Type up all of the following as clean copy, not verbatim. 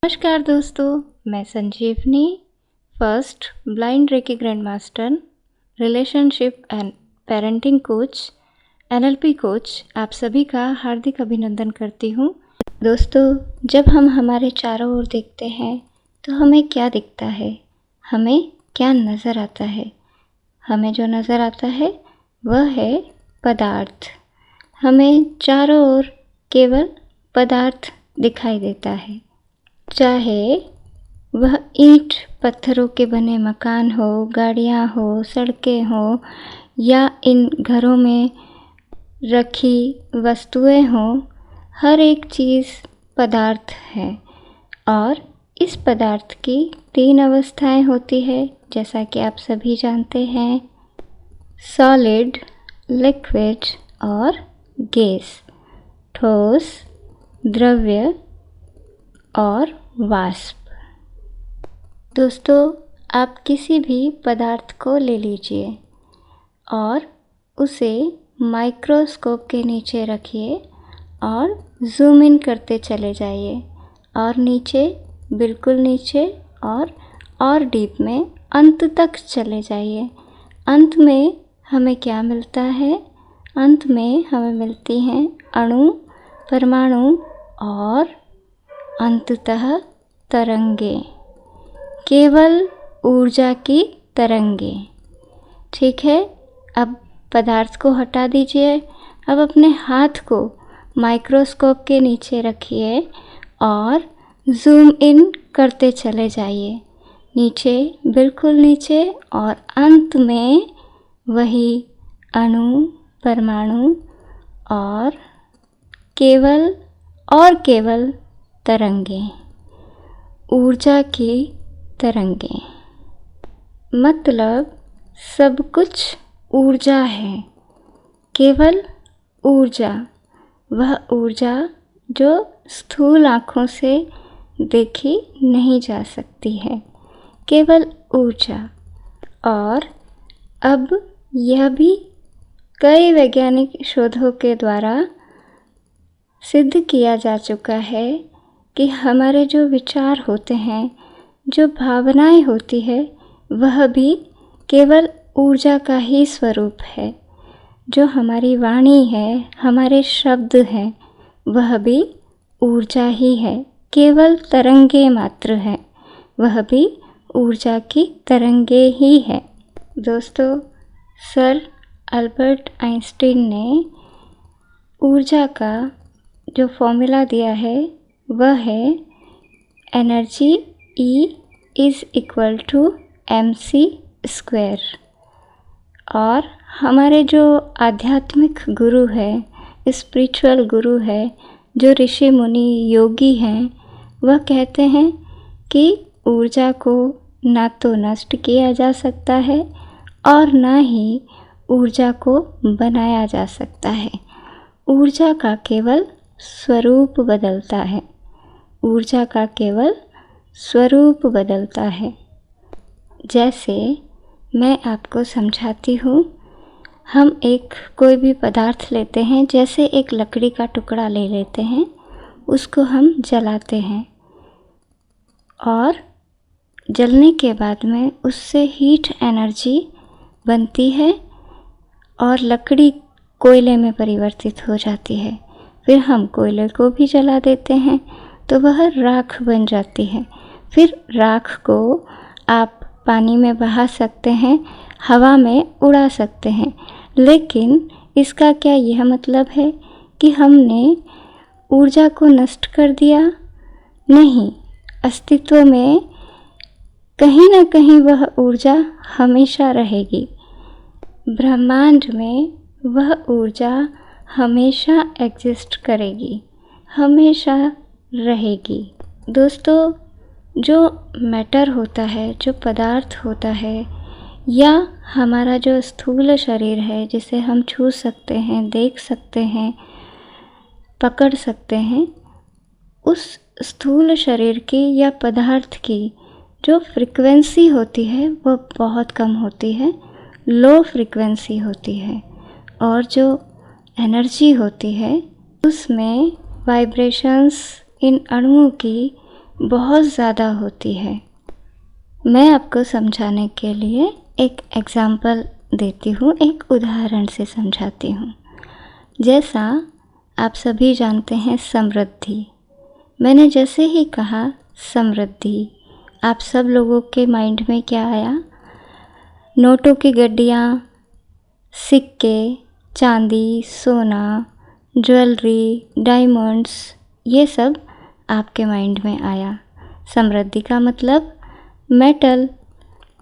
नमस्कार दोस्तों, मैं Sanjeevani, first blind reiki grand master, relationship and parenting coach, NLP coach, आप सभी का हार्दिक अभिनंदन करती हूँ। दोस्तों, जब हम हमारे चारों ओर देखते हैं तो हमें क्या दिखता है, हमें क्या नज़र आता है? हमें जो नज़र आता है वह है पदार्थ। हमें चारों ओर केवल पदार्थ दिखाई देता है, चाहे वह ईंट पत्थरों के बने मकान हो, गाड़ियाँ हो, सड़कें हो या इन घरों में रखी वस्तुएं हों, हर एक चीज़ पदार्थ है। और इस पदार्थ की 3 अवस्थाएं होती है, जैसा कि आप सभी जानते हैं, सॉलिड, लिक्विड और गैस, ठोस, द्रव्य और वाष्प। दोस्तों, आप किसी भी पदार्थ को ले लीजिए और उसे माइक्रोस्कोप के नीचे रखिए और जूम इन करते चले जाइए और नीचे, बिल्कुल नीचे और डीप में अंत तक चले जाइए। अंत में हमें क्या मिलता है? अंत में हमें मिलती हैं अणु, परमाणु और अंततः तरंगे, केवल ऊर्जा की तरंगे। ठीक है, अब पदार्थ को हटा दीजिए। अब अपने हाथ को माइक्रोस्कोप के नीचे रखिए और जूम इन करते चले जाइए, नीचे, बिल्कुल नीचे, और अंत में वही अणु, परमाणु और केवल तरंगे, ऊर्जा की तरंगे। मतलब सब कुछ ऊर्जा है, केवल ऊर्जा, वह ऊर्जा जो स्थूल आँखों से देखी नहीं जा सकती है, केवल ऊर्जा। और अब यह भी कई वैज्ञानिक शोधों के द्वारा सिद्ध किया जा चुका है कि हमारे जो विचार होते हैं, जो भावनाएं होती है, वह भी केवल ऊर्जा का ही स्वरूप है। जो हमारी वाणी है, हमारे शब्द हैं, वह भी ऊर्जा ही है, केवल तरंगे मात्र है, वह भी ऊर्जा की तरंगे ही है। दोस्तों, सर अल्बर्ट आइंस्टीन ने ऊर्जा का जो फॉर्मूला दिया है वह है एनर्जी E=mc²। और हमारे जो आध्यात्मिक गुरु है, स्पिरिचुअल गुरु है, जो ऋषि मुनि योगी हैं, वह कहते हैं कि ऊर्जा को ना तो नष्ट किया जा सकता है और ना ही ऊर्जा को बनाया जा सकता है। ऊर्जा का केवल स्वरूप बदलता है, ऊर्जा का केवल स्वरूप बदलता है। जैसे मैं आपको समझाती हूँ, हम कोई भी पदार्थ लेते हैं, जैसे एक लकड़ी का टुकड़ा ले लेते हैं, उसको हम जलाते हैं और जलने के बाद में उससे हीट एनर्जी बनती है और लकड़ी कोयले में परिवर्तित हो जाती है। फिर हम कोयले को भी जला देते हैं तो वह राख बन जाती है। फिर राख को आप पानी में बहा सकते हैं, हवा में उड़ा सकते हैं, लेकिन इसका क्या यह मतलब है कि हमने ऊर्जा को नष्ट कर दिया? नहीं, अस्तित्व में कहीं ना कहीं वह ऊर्जा हमेशा रहेगी। ब्रह्मांड में वह ऊर्जा हमेशा एग्जिस्ट करेगी, हमेशा रहेगी। दोस्तों, जो मैटर होता है, जो पदार्थ होता है, या हमारा जो स्थूल शरीर है, जिसे हम छू सकते हैं, देख सकते हैं, पकड़ सकते हैं, उस स्थूल शरीर की या पदार्थ की जो फ्रीक्वेंसी होती है वो बहुत कम होती है, लो फ्रीक्वेंसी होती है। और जो एनर्जी होती है उसमें वाइब्रेशंस इन अणुओं की बहुत ज़्यादा होती है। मैं आपको समझाने के लिए एक एग्ज़ाम्पल देती हूँ, एक उदाहरण से समझाती हूँ। जैसा आप सभी जानते हैं समृद्धि, मैंने जैसे ही कहा समृद्धि, आप सब लोगों के माइंड में क्या आया? नोटों की गड्डियाँ, सिक्के, चांदी, सोना, ज्वेलरी, डायमंड्स, ये सब आपके माइंड में आया। समृद्धि का मतलब मेटल,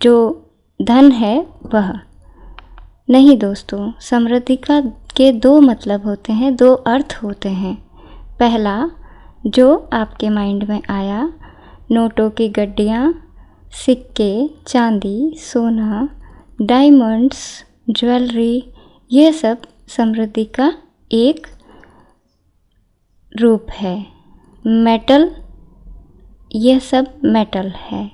जो धन है वह। नहीं दोस्तों, समृद्धि के दो मतलब होते हैं, दो अर्थ होते हैं। पहला जो आपके माइंड में आया, नोटों की गड्डियाँ, सिक्के, चांदी, सोना, डायमंड्स, ज्वेलरी, ये सब समृद्धि का एक रूप है। मेटल, यह सब मेटल है।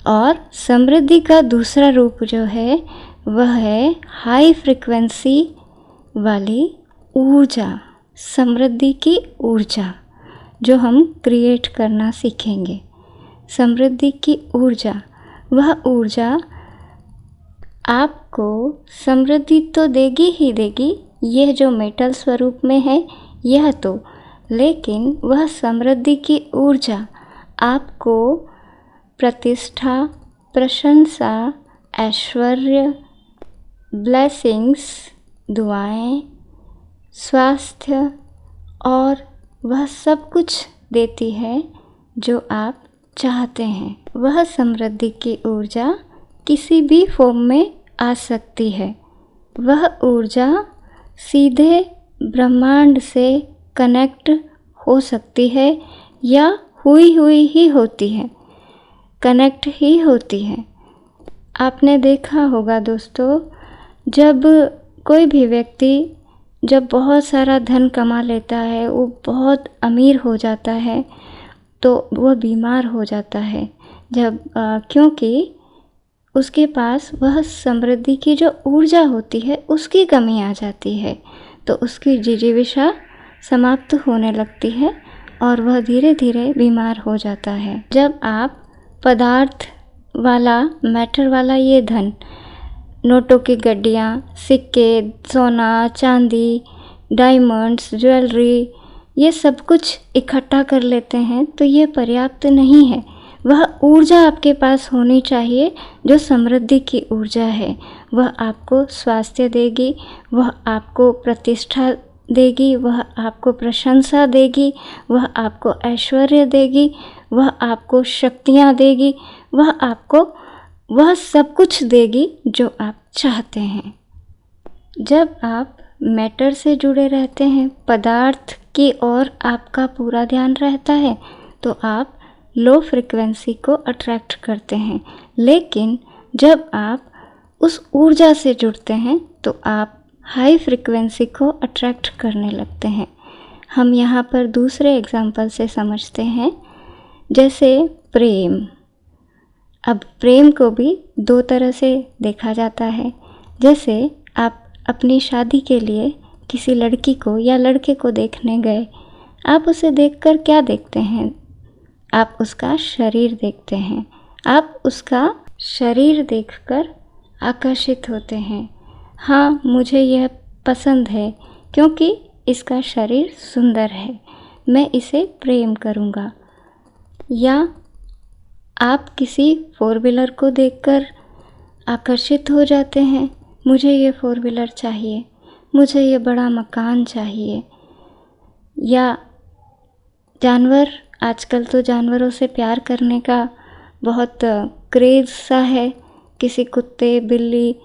और समृद्धि का दूसरा रूप जो है वह है हाई फ्रिक्वेंसी वाली ऊर्जा, समृद्धि की ऊर्जा, जो हम क्रिएट करना सीखेंगे। समृद्धि की ऊर्जा, वह ऊर्जा आपको समृद्धि तो देगी ही देगी, यह जो मेटल स्वरूप में है यह तो, लेकिन वह समृद्धि की ऊर्जा आपको प्रतिष्ठा, प्रशंसा, ऐश्वर्य, ब्लेसिंग्स, दुआएं, स्वास्थ्य और वह सब कुछ देती है जो आप चाहते हैं। वह समृद्धि की ऊर्जा किसी भी फॉर्म में आ सकती है। वह ऊर्जा सीधे ब्रह्मांड से कनेक्ट हो सकती है या हुई ही होती है, कनेक्ट ही होती है। आपने देखा होगा दोस्तों, जब कोई भी व्यक्ति जब बहुत सारा धन कमा लेता है, वो बहुत अमीर हो जाता है, तो वह बीमार हो जाता है। जब क्योंकि उसके पास वह समृद्धि की जो ऊर्जा होती है उसकी कमी आ जाती है, तो उसकी जिजीविषा समाप्त होने लगती है और वह धीरे धीरे बीमार हो जाता है। जब आप पदार्थ वाला, मैटर वाला ये धन, नोटों की गड्डियाँ, सिक्के, सोना, चांदी, डायमंड्स, ज्वेलरी, ये सब कुछ इकट्ठा कर लेते हैं तो ये पर्याप्त नहीं है। वह ऊर्जा आपके पास होनी चाहिए जो समृद्धि की ऊर्जा है। वह आपको स्वास्थ्य देगी, वह आपको प्रतिष्ठा देगी, वह आपको प्रशंसा देगी, वह आपको ऐश्वर्य देगी, वह आपको शक्तियाँ देगी, वह आपको वह सब कुछ देगी जो आप चाहते हैं। जब आप मैटर से जुड़े रहते हैं, पदार्थ की ओर आपका पूरा ध्यान रहता है, तो आप लो फ्रिक्वेंसी को अट्रैक्ट करते हैं। लेकिन जब आप उस ऊर्जा से जुड़ते हैं तो आप हाई फ्रिक्वेंसी को अट्रैक्ट करने लगते हैं। हम यहाँ पर दूसरे एग्जाम्पल से समझते हैं, जैसे प्रेम। अब प्रेम को भी दो तरह से देखा जाता है। जैसे आप अपनी शादी के लिए किसी लड़की को या लड़के को देखने गए, आप उसे देखकर क्या देखते हैं? आप उसका शरीर देखते हैं। आप उसका शरीर देखकर आकर्षित होते हैं। हाँ, मुझे यह पसंद है क्योंकि इसका शरीर सुंदर है, मैं इसे प्रेम करूँगा। या आप किसी फोर व्हीलर को देखकर आकर्षित हो जाते हैं, मुझे ये फोर व्हीलर चाहिए, मुझे ये बड़ा मकान चाहिए। या जानवर, आजकल तो जानवरों से प्यार करने का बहुत क्रेज़ सा है, किसी कुत्ते, बिल्ली,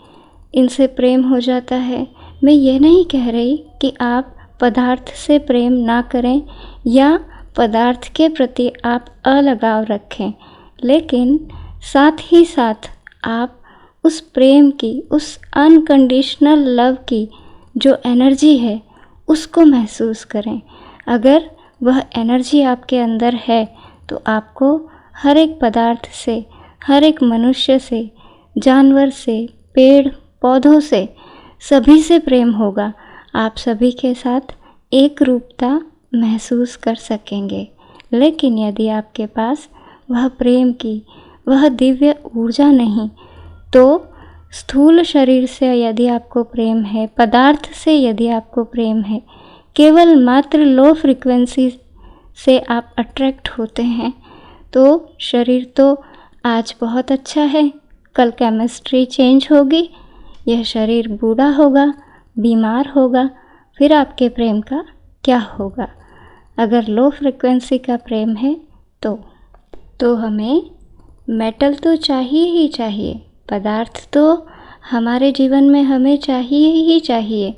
इनसे प्रेम हो जाता है। मैं ये नहीं कह रही कि आप पदार्थ से प्रेम ना करें या पदार्थ के प्रति आप अलगाव रखें, लेकिन साथ ही साथ आप उस प्रेम की, उस अनकंडीशनल लव की जो एनर्जी है उसको महसूस करें। अगर वह एनर्जी आपके अंदर है तो आपको हर एक पदार्थ से, हर एक मनुष्य से, जानवर से, पेड़ पौधों से, सभी से प्रेम होगा। आप सभी के साथ एक रूपता महसूस कर सकेंगे। लेकिन यदि आपके पास वह प्रेम की वह दिव्य ऊर्जा नहीं, तो स्थूल शरीर से यदि आपको प्रेम है, पदार्थ से यदि आपको प्रेम है, केवल मात्र लो फ्रिक्वेंसी से आप अट्रैक्ट होते हैं, तो शरीर तो आज बहुत अच्छा है, कल केमिस्ट्री चेंज होगी, यह शरीर बूढ़ा होगा, बीमार होगा, फिर आपके प्रेम का क्या होगा। अगर लो फ्रिक्वेंसी का प्रेम है तो हमें मेटल तो चाहिए ही चाहिए, पदार्थ तो हमारे जीवन में हमें चाहिए ही चाहिए,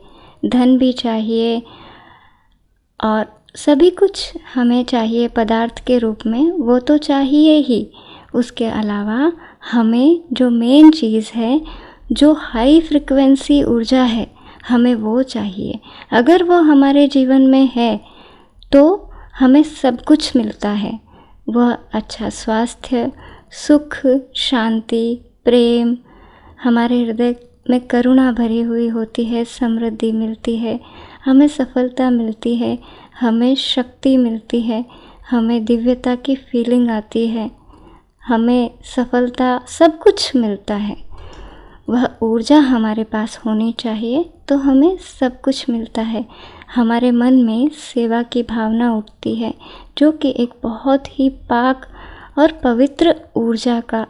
धन भी चाहिए और सभी कुछ हमें चाहिए पदार्थ के रूप में, वो तो चाहिए ही। उसके अलावा हमें जो मेन चीज़ है, जो हाई फ्रिक्वेंसी ऊर्जा है, हमें वो चाहिए। अगर वो हमारे जीवन में है तो हमें सब कुछ मिलता है। वह अच्छा स्वास्थ्य, सुख, शांति, प्रेम, हमारे हृदय में करुणा भरी हुई होती है, समृद्धि मिलती है, हमें सफलता मिलती है, हमें शक्ति मिलती है, हमें दिव्यता की फीलिंग आती है, हमें सफलता, सब कुछ मिलता है। वह ऊर्जा हमारे पास होनी चाहिए तो हमें सब कुछ मिलता है। हमारे मन में सेवा की भावना उठती है, जो कि एक बहुत ही पाक और पवित्र ऊर्जा का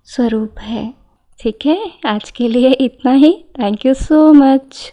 स्वरूप है। ठीक है, आज के लिए इतना ही। Thank you so much.